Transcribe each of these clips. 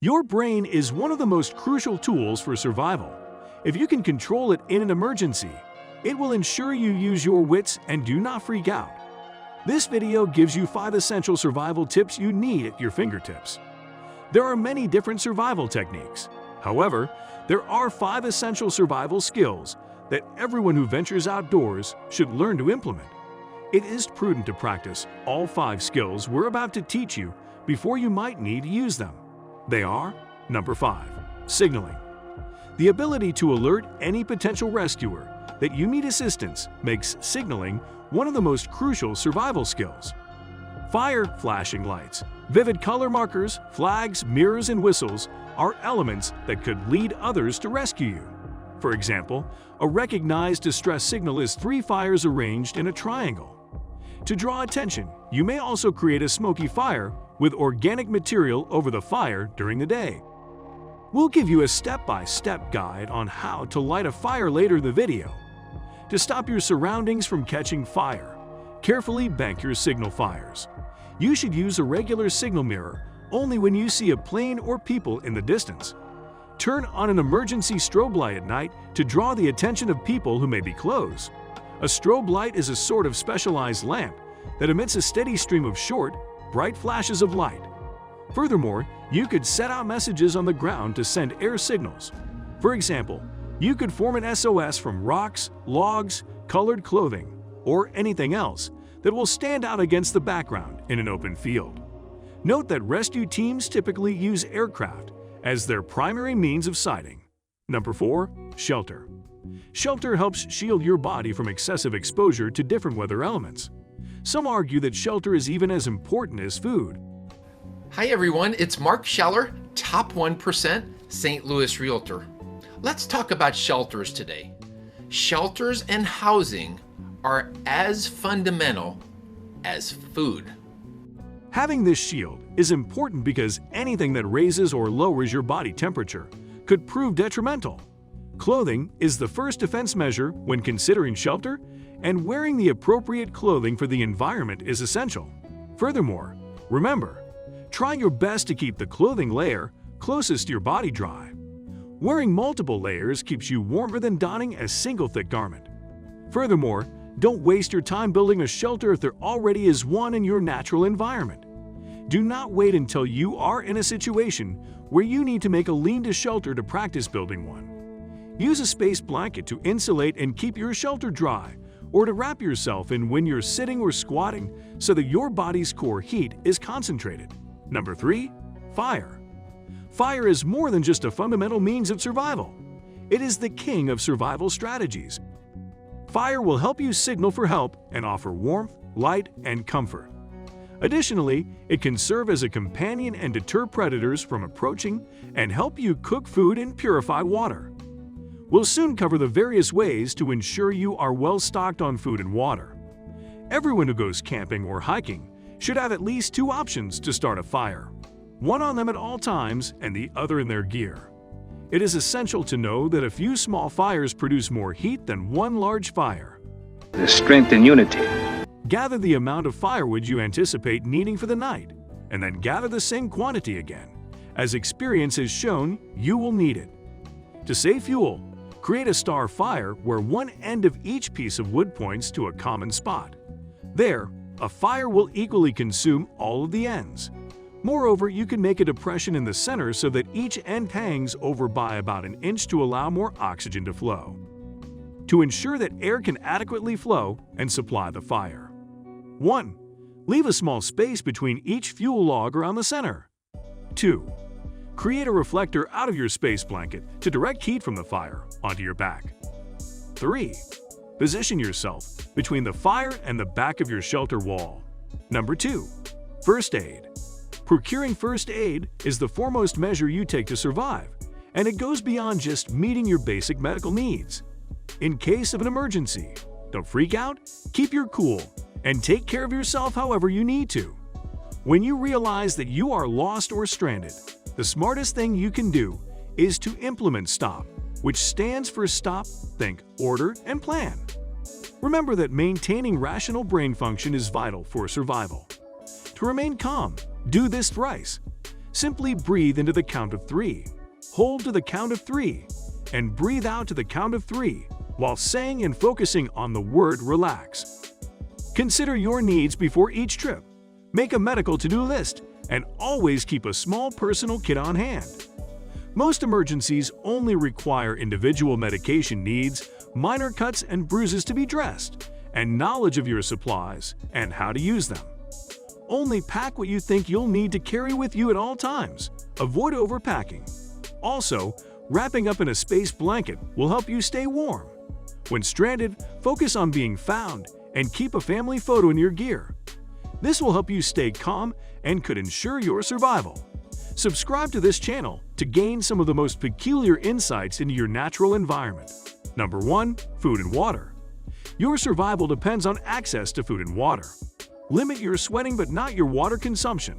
Your brain is one of the most crucial tools for survival. If you can control it in an emergency, it will ensure you use your wits and do not freak out. This video gives you 5 essential survival tips you need at your fingertips. There are many different survival techniques. However, there are 5 essential survival skills that everyone who ventures outdoors should learn to implement. It is prudent to practice all 5 skills we're about to teach you before you might need to use them. They are: Number 5. Signaling. The ability to alert any potential rescuer that you need assistance makes signaling one of the most crucial survival skills. Fire, flashing lights, vivid color markers, flags, mirrors, and whistles are elements that could lead others to rescue you. For example, a recognized distress signal is 3 fires arranged in a triangle. To draw attention, you may also create a smoky fire with organic material over the fire during the day. We'll give you a step-by-step guide on how to light a fire later in the video. To stop your surroundings from catching fire, carefully bank your signal fires. You should use a regular signal mirror only when you see a plane or people in the distance. Turn on an emergency strobe light at night to draw the attention of people who may be close. A strobe light is a sort of specialized lamp that emits a steady stream of short, bright flashes of light. Furthermore, you could set out messages on the ground to send air signals. For example, you could form an SOS from rocks, logs, colored clothing, or anything else that will stand out against the background in an open field. Note that rescue teams typically use aircraft as their primary means of sighting. Number 4. Shelter. Shelter helps shield your body from excessive exposure to different weather elements. Some argue that shelter is even as important as food. Hi everyone, it's Mark Scheller, Top 1% St. Louis Realtor. Let's talk about shelters today. Shelters and housing are as fundamental as food. Having this shield is important because anything that raises or lowers your body temperature could prove detrimental. Clothing is the first defense measure when considering shelter, and wearing the appropriate clothing for the environment is essential. Furthermore, remember, try your best to keep the clothing layer closest to your body dry. Wearing multiple layers keeps you warmer than donning a single thick garment. Furthermore, don't waste your time building a shelter if there already is one in your natural environment. Do not wait until you are in a situation where you need to make a lean-to shelter to practice building one. Use a space blanket to insulate and keep your shelter dry, or to wrap yourself in when you're sitting or squatting so that your body's core heat is concentrated. Number 3. Fire. Fire is more than just a fundamental means of survival. It is the king of survival strategies. Fire will help you signal for help and offer warmth, light, and comfort. Additionally, it can serve as a companion and deter predators from approaching and help you cook food and purify water. We'll soon cover the various ways to ensure you are well stocked on food and water. Everyone who goes camping or hiking should have at least 2 options to start a fire, one on them at all times and the other in their gear. It is essential to know that a few small fires produce more heat than one large fire. There's strength in unity. Gather the amount of firewood you anticipate needing for the night, and then gather the same quantity again. As experience has shown, you will need it. To save fuel, create a star fire where one end of each piece of wood points to a common spot. There, a fire will equally consume all of the ends. Moreover, you can make a depression in the center so that each end hangs over by about an inch to allow more oxygen to flow, to ensure that air can adequately flow and supply the fire. 1. Leave a small space between each fuel log around the center. 2. Create a reflector out of your space blanket to direct heat from the fire onto your back. 3. Position yourself between the fire and the back of your shelter wall. Number 2. First aid. Procuring first aid is the foremost measure you take to survive, and it goes beyond just meeting your basic medical needs. In case of an emergency, don't freak out, keep your cool, and take care of yourself however you need to. When you realize that you are lost or stranded, the smartest thing you can do is to implement STOP, which stands for Stop, Think, Order, and Plan. Remember that maintaining rational brain function is vital for survival. To remain calm, do this thrice. Simply breathe into the count of 3, hold to the count of 3, and breathe out to the count of 3 while saying and focusing on the word relax. Consider your needs before each trip. Make a medical to-do list and always keep a small personal kit on hand. Most emergencies only require individual medication needs, minor cuts and bruises to be dressed, and knowledge of your supplies and how to use them. Only pack what you think you'll need to carry with you at all times. Avoid overpacking. Also, wrapping up in a space blanket will help you stay warm. When stranded, focus on being found and keep a family photo in your gear. This will help you stay calm and could ensure your survival. Subscribe to this channel to gain some of the most peculiar insights into your natural environment. Number 1. Food and water. Your survival depends on access to food and water. Limit your sweating but not your water consumption.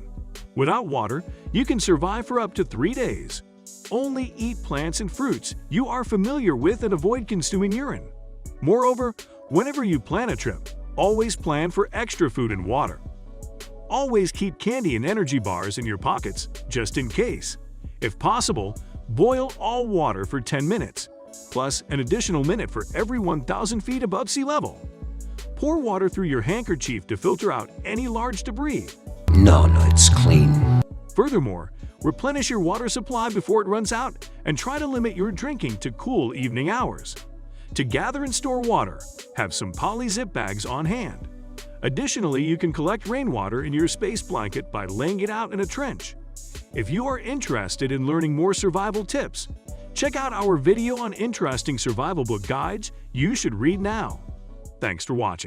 Without water, you can survive for up to 3 days. Only eat plants and fruits you are familiar with and avoid consuming urine. Moreover, whenever you plan a trip, always plan for extra food and water. Always keep candy and energy bars in your pockets, just in case. If possible, boil all water for 10 minutes, plus an additional minute for every 1,000 feet above sea level. Pour water through your handkerchief to filter out any large debris. No, it's clean. Furthermore, replenish your water supply before it runs out and try to limit your drinking to cool evening hours. To gather and store water, have some poly zip bags on hand. Additionally, you can collect rainwater in your space blanket by laying it out in a trench. If you are interested in learning more survival tips, check out our video on interesting survival book guides you should read now. Thanks for watching.